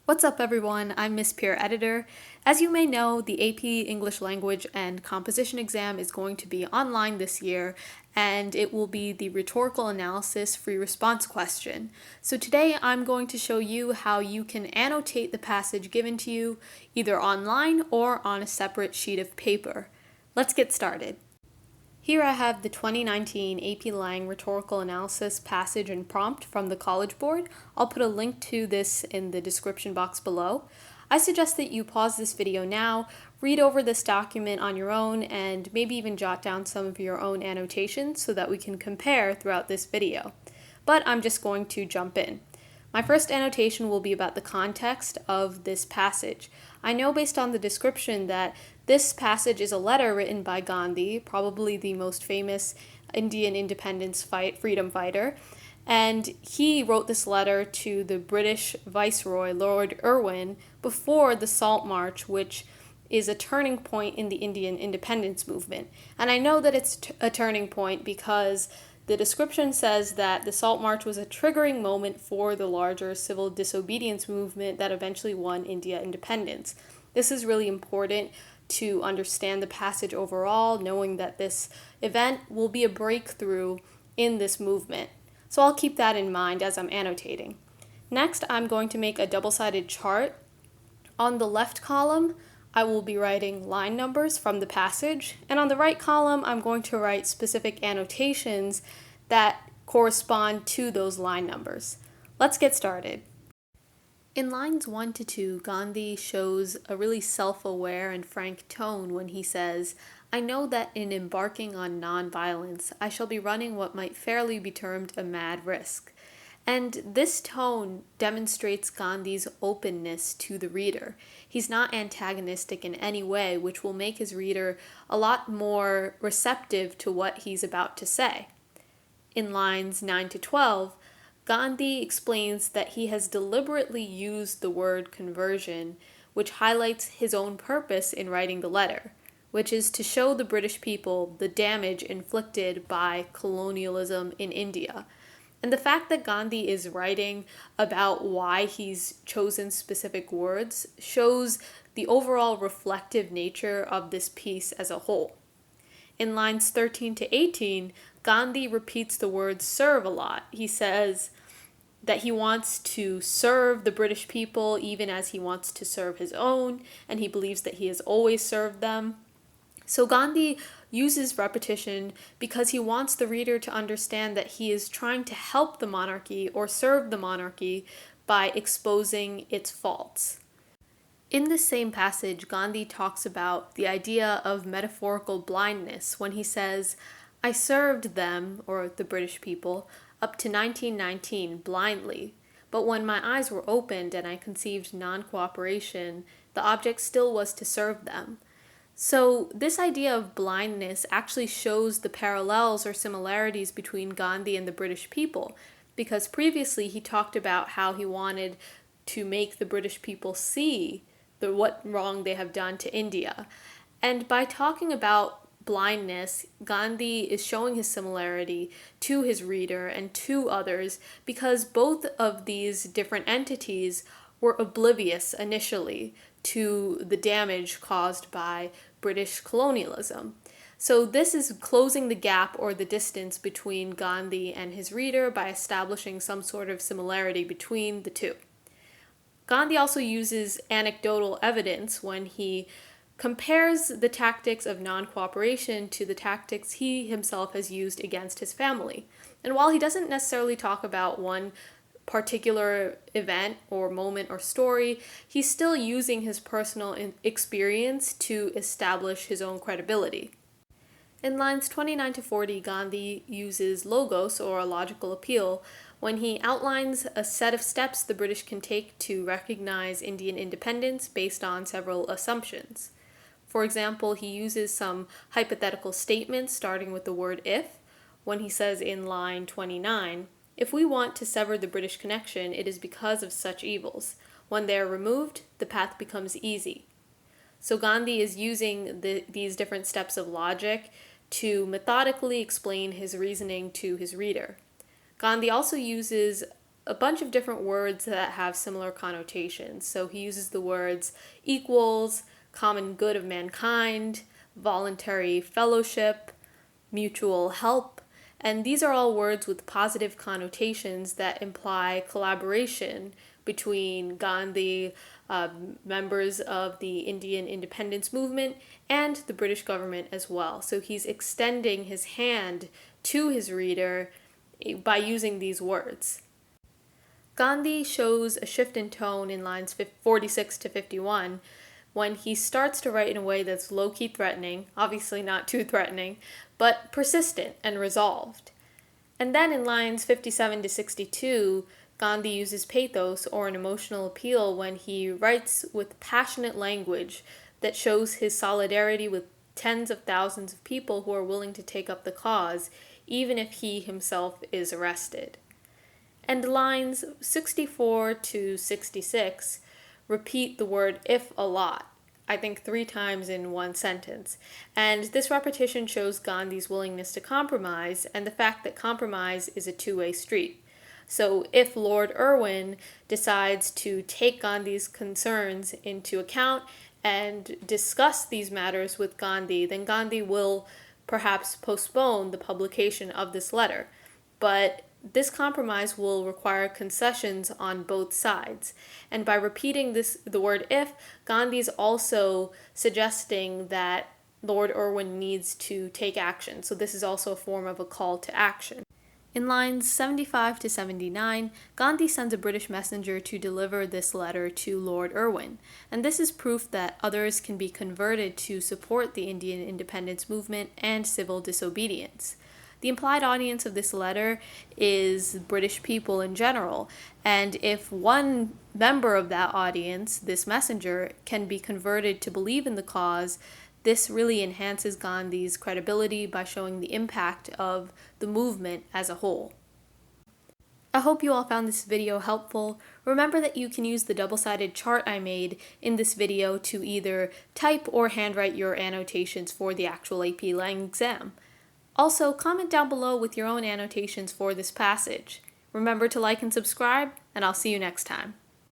What's up, everyone? I'm Miss Peer Editor. As you may know, the AP English Language and Composition exam is going to be online this year, and it will be the rhetorical analysis free response question. So today I'm going to show you how you can annotate the passage given to you either online or on a separate sheet of paper. Let's get started. Here I have the 2019 AP Lang Rhetorical Analysis passage and prompt from the College Board. I'll put a link to this in the description box below. I suggest that you pause this video now, read over this document on your own, and maybe even jot down some of your own annotations so that we can compare throughout this video. But I'm just going to jump in. My first annotation will be about the context of this passage. I know based on the description that this passage is a letter written by Gandhi, probably the most famous Indian independence freedom fighter, and he wrote this letter to the British Viceroy, Lord Irwin, before the Salt March, which is a turning point in the Indian independence movement. And I know that it's a turning point because the description says that the Salt March was a triggering moment for the larger civil disobedience movement that eventually won India independence. This is really important to understand the passage overall, knowing that this event will be a breakthrough in this movement. So I'll keep that in mind as I'm annotating. Next, I'm going to make a double-sided chart. On the left column, I will be writing line numbers from the passage, and on the right column, I'm going to write specific annotations that correspond to those line numbers. Let's get started. In lines 1 to 2, Gandhi shows a really self-aware and frank tone when he says, "I know that in embarking on non-violence, I shall be running what might fairly be termed a mad risk." And this tone demonstrates Gandhi's openness to the reader. He's not antagonistic in any way, which will make his reader a lot more receptive to what he's about to say. In lines 9 to 12, Gandhi explains that he has deliberately used the word conversion, which highlights his own purpose in writing the letter, which is to show the British people the damage inflicted by colonialism in India. And the fact that Gandhi is writing about why he's chosen specific words shows the overall reflective nature of this piece as a whole. In lines 13 to 18, Gandhi repeats the word serve a lot. He says that he wants to serve the British people even as he wants to serve his own, and he believes that he has always served them. So Gandhi uses repetition because he wants the reader to understand that he is trying to help the monarchy or serve the monarchy by exposing its faults. In this same passage, Gandhi talks about the idea of metaphorical blindness when he says, "I served them," or the British people, "up to 1919 blindly, but when my eyes were opened and I conceived non-cooperation, the object still was to serve them." So this idea of blindness actually shows the parallels or similarities between Gandhi and the British people, because previously he talked about how he wanted to make the British people see what wrong they have done to India. And by talking about blindness, Gandhi is showing his similarity to his reader and to others because both of these different entities were oblivious initially to the damage caused by British colonialism. So this is closing the gap or the distance between Gandhi and his reader by establishing some sort of similarity between the two. Gandhi also uses anecdotal evidence when he compares the tactics of non-cooperation to the tactics he himself has used against his family. And while he doesn't necessarily talk about one particular event or moment or story, he's still using his personal experience to establish his own credibility. In lines 29 to 40, Gandhi uses logos, or a logical appeal, when he outlines a set of steps the British can take to recognize Indian independence based on several assumptions. For example, he uses some hypothetical statements starting with the word if, when he says in line 29, "If we want to sever the British connection, it is because of such evils. When they are removed, the path becomes easy." So Gandhi is using these different steps of logic to methodically explain his reasoning to his reader. Gandhi also uses a bunch of different words that have similar connotations. So he uses the words equals, common good of mankind, voluntary fellowship, mutual help, and these are all words with positive connotations that imply collaboration between Gandhi, members of the Indian independence movement, and the British government as well. So he's extending his hand to his reader by using these words. Gandhi shows a shift in tone in lines 46 to 51 when he starts to write in a way that's low-key threatening, obviously not too threatening, but persistent and resolved. And then in lines 57 to 62, Gandhi uses pathos, or an emotional appeal, when he writes with passionate language that shows his solidarity with tens of thousands of people who are willing to take up the cause, even if he himself is arrested. And lines 64 to 66 repeat the word if a lot, I think 3 times in one sentence. And this repetition shows Gandhi's willingness to compromise and the fact that compromise is a two-way street. So if Lord Irwin decides to take Gandhi's concerns into account and discuss these matters with Gandhi, then Gandhi will perhaps postpone the publication of this letter. But this compromise will require concessions on both sides. And by repeating the word if, Gandhi is also suggesting that Lord Irwin needs to take action. So this is also a form of a call to action. In lines 75 to 79, Gandhi sends a British messenger to deliver this letter to Lord Irwin, and this is proof that others can be converted to support the Indian independence movement and civil disobedience. The implied audience of this letter is British people in general, and if one member of that audience, this messenger, can be converted to believe in the cause, this really enhances Gandhi's credibility by showing the impact of the movement as a whole. I hope you all found this video helpful. Remember that you can use the double-sided chart I made in this video to either type or handwrite your annotations for the actual AP Lang exam. Also, comment down below with your own annotations for this passage. Remember to like and subscribe, and I'll see you next time.